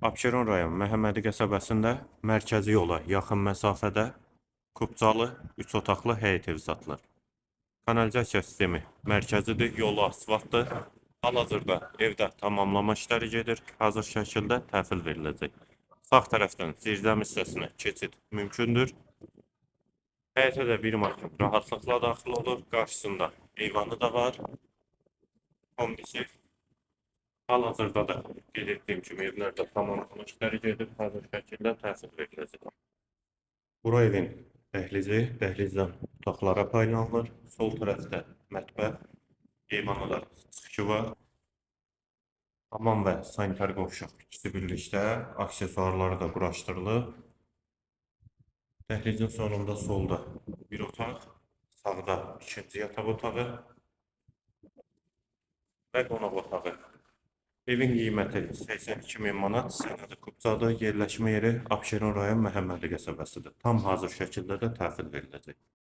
Abşeron rayon Məhəmmədi qəsəbəsində mərkəzi yola yaxın məsafədə Kubcalı 3 otaqlı həyət evi satılır. Kanalizasiya sistemi mərkəzidir, yolu asfaltdır. Hal-hazırda evdə tamamlama işləri gedir, hazır şəkildə təhvil veriləcək. Sağ tərəfdən zirzəmi hissəsinə keçid mümkündür. Həyətə də bir maşın rahatlıqla daxil olur, qarşısında eyvanı da var. Kombisi hal-hazırda da qeyd etdiyim kimi evlərdə tamamlama işləri gedir, hazır şəkildə təhvil veriləcək. Bura evin dəhlizi, dəhlizdən otaqlara paylanılır. Sol tərəfdə mətbəx, eyvanlar çıxışı var. Hamam və sanitar qovşaq ikisi birlikdə, aksesuarları da quraşdırılıb. Dəhlizin sonunda solda bir otaq, sağda ikinci yataq otağı və qonaq otağı. Evin qiyməti 82 min manat, sənədi Kubcadır, yerləşmə yeri Abşeron rayon Məhəmmədi qəsəbəsidir. Tam hazır şəkildə də təhvil veriləcək.